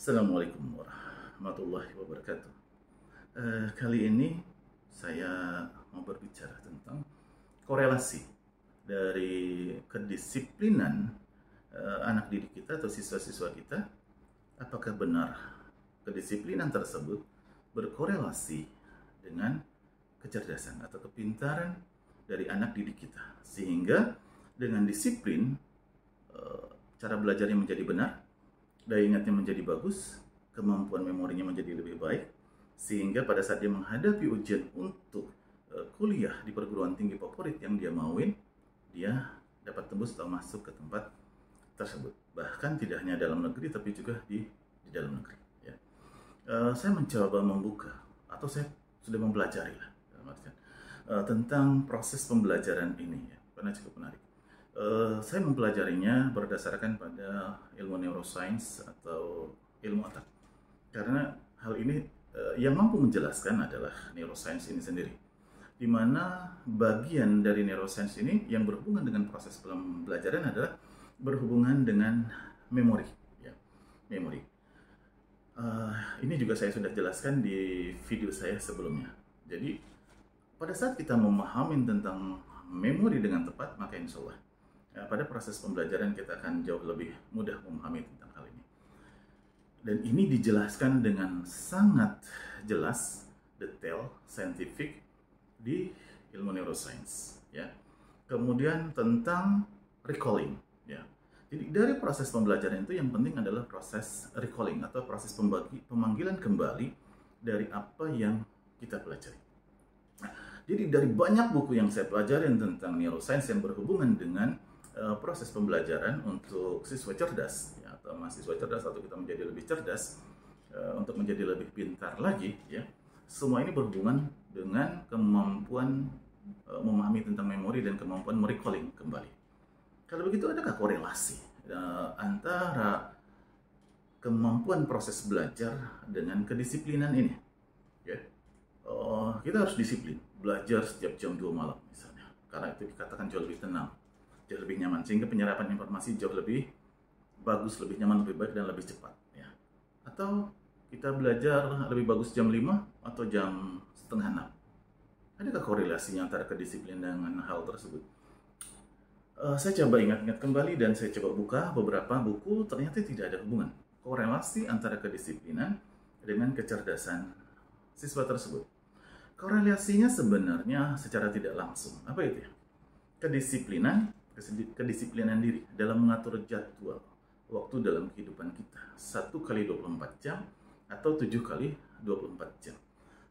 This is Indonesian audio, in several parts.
Assalamualaikum warahmatullahi wabarakatuh. Kali ini saya mau berbicara tentang korelasi dari kedisiplinan anak didik kita atau siswa-siswa kita. Apakah benar kedisiplinan tersebut berkorelasi dengan kecerdasan atau kepintaran dari anak didik kita, sehingga dengan disiplin cara belajarnya menjadi benar, daya ingatnya menjadi bagus, kemampuan memorinya menjadi lebih baik, sehingga pada saat dia menghadapi ujian untuk kuliah di perguruan tinggi favorit yang dia mauin, dia dapat tembus atau masuk ke tempat tersebut. Bahkan tidak hanya dalam negeri, tapi juga di dalam negeri. Ya. Saya mencoba membuka, atau saya sudah mempelajari lah, tentang proses pembelajaran ini, ya, karena cukup menarik. Saya mempelajarinya berdasarkan pada ilmu neuroscience atau ilmu otak, karena hal ini yang mampu menjelaskan adalah neuroscience ini sendiri, di mana bagian dari neuroscience ini yang berhubungan dengan proses pembelajaran adalah berhubungan dengan memori, ya, memori. Ini juga saya sudah jelaskan di video saya sebelumnya. Jadi pada saat kita memahami tentang memori dengan tepat, maka insya Allah pada proses pembelajaran kita akan jauh lebih mudah memahami tentang hal ini. Dan ini dijelaskan dengan sangat jelas, detail, saintifik di ilmu neuroscience. Ya. Kemudian tentang recalling. Ya. Jadi dari proses pembelajaran itu yang penting adalah proses recalling atau proses pemanggilan kembali dari apa yang kita pelajari. Jadi dari banyak buku yang saya pelajari tentang neuroscience yang berhubungan dengan proses pembelajaran untuk siswa cerdas, ya, atau mahasiswa cerdas, atau kita menjadi lebih cerdas, untuk menjadi lebih pintar lagi, ya. Semua ini berhubungan dengan kemampuan memahami tentang memori dan kemampuan merecalling kembali. Kalau begitu, adakah korelasi antara kemampuan proses belajar dengan kedisiplinan ini? Ya. Kita harus disiplin belajar setiap jam 2 malam misalnya, karena itu dikatakan jauh lebih tenang, jauh lebih nyaman, sehingga penyerapan informasi jauh lebih bagus, lebih nyaman, lebih baik, dan lebih cepat, ya. Atau kita belajar lebih bagus jam 5 atau jam setengah 6. Adakah korelasinya antara kedisiplinan dengan hal tersebut? Saya coba ingat-ingat kembali dan saya coba buka beberapa buku, ternyata tidak ada hubungan korelasi antara kedisiplinan dengan kecerdasan siswa tersebut. Korelasinya sebenarnya secara tidak langsung. Apa itu ya? Kedisiplinan diri dalam mengatur jadwal waktu dalam kehidupan kita, 1 kali 24 jam atau 7 kali 24 jam.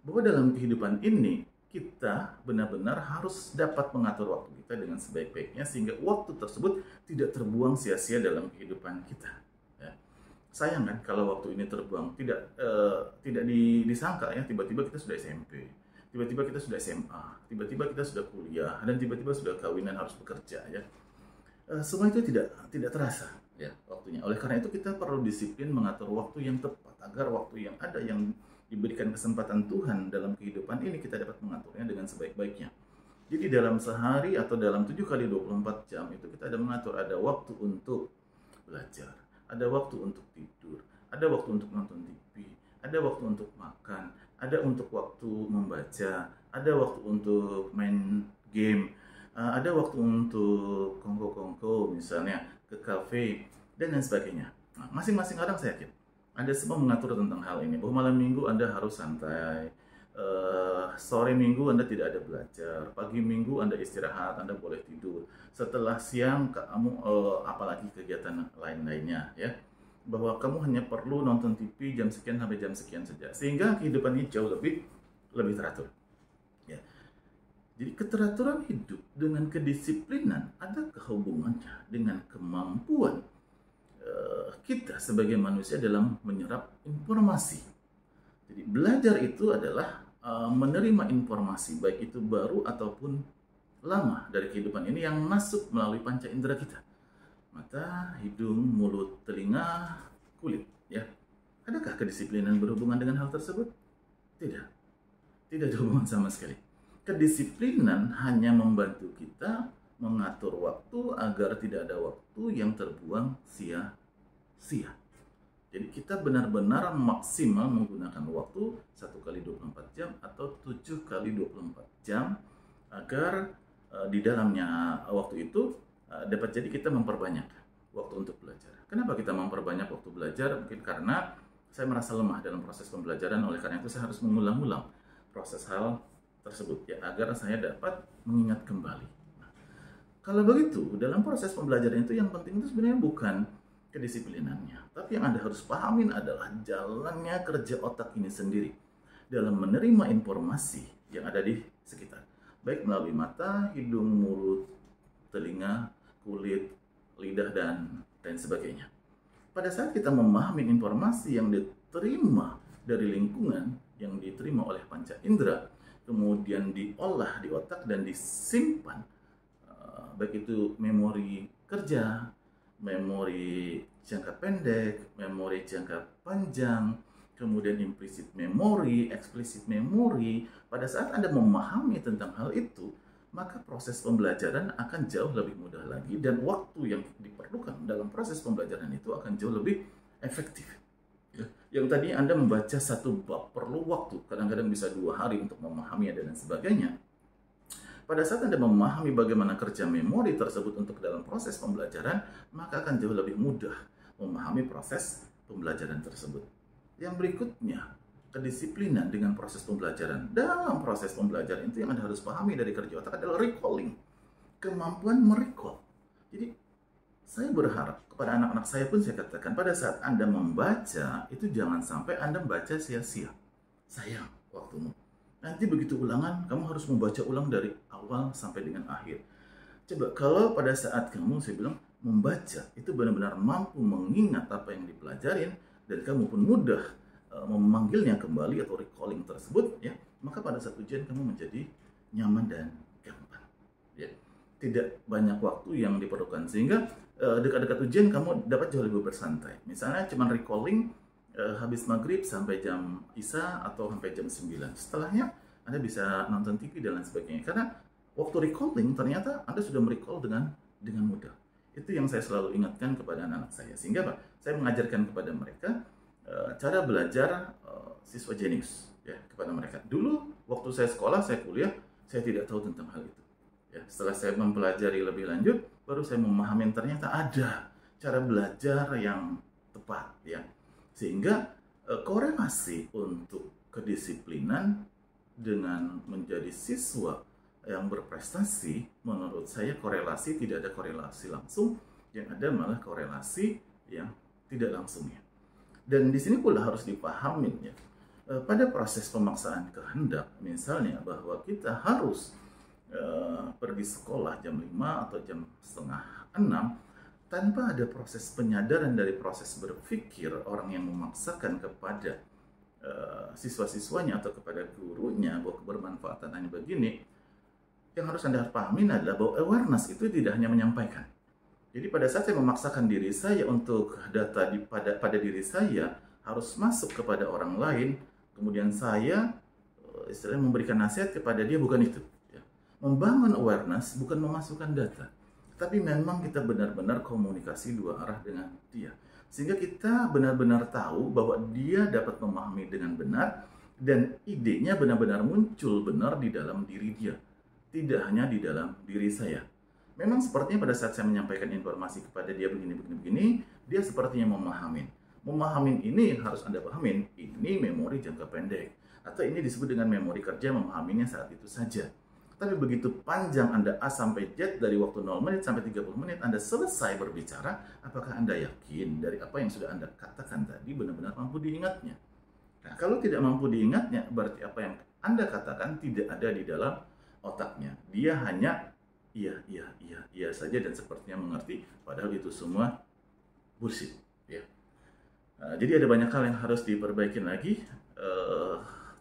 Bahwa dalam kehidupan ini kita benar-benar harus dapat mengatur waktu kita dengan sebaik-baiknya, sehingga waktu tersebut tidak terbuang sia-sia dalam kehidupan kita, ya. Sayang kan kalau waktu ini terbuang, tidak disangka, ya, tiba-tiba kita sudah SMP, tiba-tiba kita sudah SMA, tiba-tiba kita sudah kuliah, dan tiba-tiba sudah kawinan, harus bekerja, ya. Semua itu tidak terasa, ya, waktunya. Oleh karena itu kita perlu disiplin mengatur waktu yang tepat, agar waktu yang ada, yang diberikan kesempatan Tuhan dalam kehidupan ini, kita dapat mengaturnya dengan sebaik-baiknya. Jadi dalam sehari atau dalam 7 kali 24 jam itu kita ada mengatur, ada waktu untuk belajar, ada waktu untuk tidur, ada waktu untuk nonton TV, ada waktu untuk makan, ada untuk waktu membaca, ada waktu untuk main game, ada waktu untuk kongko-kongko misalnya, ke kafe, dan lain sebagainya. Nah, masing-masing orang saya yakin Anda semua mengatur tentang hal ini, bahwa malam minggu Anda harus santai, sore minggu Anda tidak ada belajar, pagi minggu Anda istirahat, Anda boleh tidur, setelah siang kamu apalagi kegiatan lain-lainnya, ya, bahwa kamu hanya perlu nonton TV jam sekian sampai jam sekian saja, sehingga kehidupan ini jauh lebih teratur, ya. Jadi keteraturan hidup dengan kedisiplinan ada hubungannya dengan kemampuan kita sebagai manusia dalam menyerap informasi. Jadi belajar itu adalah menerima informasi, baik itu baru ataupun lama dari kehidupan ini, yang masuk melalui panca indera kita: mata, hidung, mulut, telinga, kulit, ya. Adakah kedisiplinan berhubungan dengan hal tersebut? Tidak ada hubungan sama sekali. Kedisiplinan hanya membantu kita mengatur waktu agar tidak ada waktu yang terbuang sia-sia. Jadi kita benar-benar maksimal menggunakan waktu 1 kali 24 jam atau 7 kali 24 jam agar di dalamnya waktu itu dapat jadi kita memperbanyak waktu untuk belajar. Kenapa kita memperbanyak waktu belajar? Mungkin karena saya merasa lemah dalam proses pembelajaran, oleh karena itu saya harus mengulang-ulang proses hal tersebut ya agar saya dapat mengingat kembali. Nah, kalau begitu, dalam proses pembelajaran itu yang penting itu sebenarnya bukan kedisiplinannya, tapi yang Anda harus pahamin adalah jalannya kerja otak ini sendiri dalam menerima informasi yang ada di sekitar, baik melalui mata, hidung, mulut, telinga, kulit, lidah, dan lain sebagainya. Pada saat kita memahami informasi yang diterima dari lingkungan, yang diterima oleh panca indera, kemudian diolah di otak dan disimpan, baik itu memori kerja, memori jangka pendek, memori jangka panjang, kemudian implisit memori, eksplisit memori. Pada saat Anda memahami tentang hal itu, maka proses pembelajaran akan jauh lebih mudah lagi dan waktu yang diperlukan dalam proses pembelajaran itu akan jauh lebih efektif. Yang tadi Anda membaca satu bab perlu waktu, kadang-kadang bisa 2 hari untuk memahaminya dan sebagainya. Pada saat Anda memahami bagaimana kerja memori tersebut untuk dalam proses pembelajaran, maka akan jauh lebih mudah memahami proses pembelajaran tersebut. Yang berikutnya, kedisiplinan dengan proses pembelajaran. Dalam proses pembelajaran itu yang Anda harus pahami dari kerja otak adalah recalling, kemampuan merecall. Jadi saya berharap kepada anak-anak saya pun saya katakan, pada saat Anda membaca itu jangan sampai Anda membaca sia-sia. Sayang waktumu. Nanti begitu ulangan, kamu harus membaca ulang dari awal sampai dengan akhir. Coba kalau pada saat kamu, saya bilang, membaca itu benar-benar mampu mengingat apa yang dipelajarin dan kamu pun mudah memanggilnya kembali atau recalling tersebut, ya, maka pada saat ujian kamu menjadi nyaman dan gampang. Ya. Tidak banyak waktu yang diperlukan sehingga dekat-dekat ujian kamu dapat jauh lebih bersantai. Misalnya cuma recalling habis maghrib sampai jam Isya atau sampai jam 9. Setelahnya Anda bisa nonton TV dan lain sebagainya. Karena waktu recalling ternyata Anda sudah merecall dengan mudah. Itu yang saya selalu ingatkan kepada anak-anak saya. Sehingga Pak, saya mengajarkan kepada mereka cara belajar siswa jenius ya kepada mereka. Dulu waktu saya sekolah, saya kuliah, saya tidak tahu tentang hal itu. Ya, setelah saya mempelajari lebih lanjut, baru saya memahami ternyata ada cara belajar yang tepat ya. Sehingga korelasi untuk kedisiplinan dengan menjadi siswa yang berprestasi, menurut saya korelasi tidak ada korelasi langsung, yang ada malah korelasi yang tidak langsungnya. Dan di sini pula harus dipahamin ya, pada proses pemaksaan kehendak, misalnya bahwa kita harus pergi sekolah jam 5 atau jam setengah 6, tanpa ada proses penyadaran dari proses berpikir orang yang memaksakan kepada siswa-siswanya atau kepada gurunya bahwa kebermanfaatan hanya begini, yang harus Anda pahami adalah bahwa awareness itu tidak hanya menyampaikan. Jadi pada saat saya memaksakan diri saya untuk data pada diri saya harus masuk kepada orang lain, kemudian saya istilahnya memberikan nasihat kepada dia, bukan itu. Ya. Membangun awareness bukan memasukkan data, tapi memang kita benar-benar komunikasi 2 arah dengan dia. Sehingga kita benar-benar tahu bahwa dia dapat memahami dengan benar dan idenya benar-benar muncul benar di dalam diri dia. Tidak hanya di dalam diri saya. Memang sepertinya pada saat saya menyampaikan informasi kepada dia begini, dia sepertinya memahamin. Memahamin ini harus Anda pahamin, ini memori jangka pendek. Atau ini disebut dengan memori kerja, memahaminya saat itu saja. Tapi begitu panjang Anda A sampai Z dari waktu 0 menit sampai 30 menit Anda selesai berbicara, apakah Anda yakin dari apa yang sudah Anda katakan tadi benar-benar mampu diingatnya? Nah, kalau tidak mampu diingatnya, berarti apa yang Anda katakan tidak ada di dalam otaknya. Dia hanya iya saja dan sepertinya mengerti, padahal itu semua bullshit. Ya. Jadi ada banyak hal yang harus diperbaiki lagi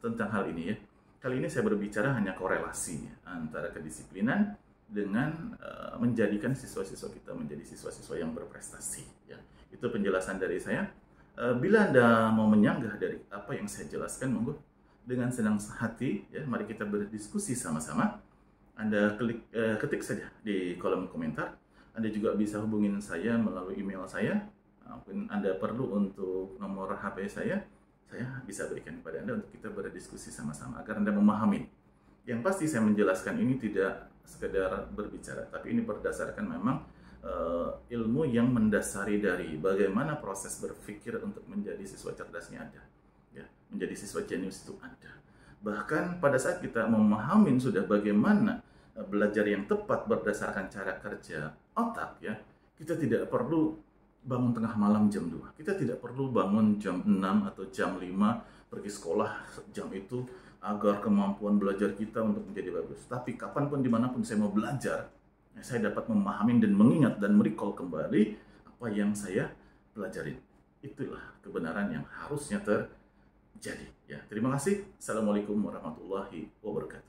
tentang hal ini ya. Kali ini saya berbicara hanya korelasi antara kedisiplinan dengan menjadikan siswa-siswa kita menjadi siswa-siswa yang berprestasi. Ya. Itu penjelasan dari saya. Bila Anda mau menyanggah dari apa yang saya jelaskan, monggo dengan senang hati. Ya, mari kita berdiskusi sama-sama. Anda ketik saja di kolom komentar. Anda juga bisa hubungin saya melalui email saya mungkin Anda perlu untuk nomor HP saya bisa berikan kepada Anda untuk kita berdiskusi sama-sama agar Anda memahami. Yang pasti saya menjelaskan ini tidak sekedar berbicara, tapi ini berdasarkan memang ilmu yang mendasari dari bagaimana proses berpikir untuk menjadi siswa cerdasnya ada, ya, menjadi siswa jenius itu ada. Bahkan pada saat kita memahami sudah bagaimana belajar yang tepat berdasarkan cara kerja otak, ya, kita tidak perlu bangun tengah malam jam 2. Kita tidak perlu bangun jam 6 atau jam 5 pergi sekolah jam itu agar kemampuan belajar kita untuk menjadi bagus. Tapi kapanpun dimanapun saya mau belajar, saya dapat memahami dan mengingat dan merecall kembali apa yang saya pelajari. Itulah kebenaran yang harusnya terjadi. Ya, terima kasih. Assalamualaikum warahmatullahi wabarakatuh.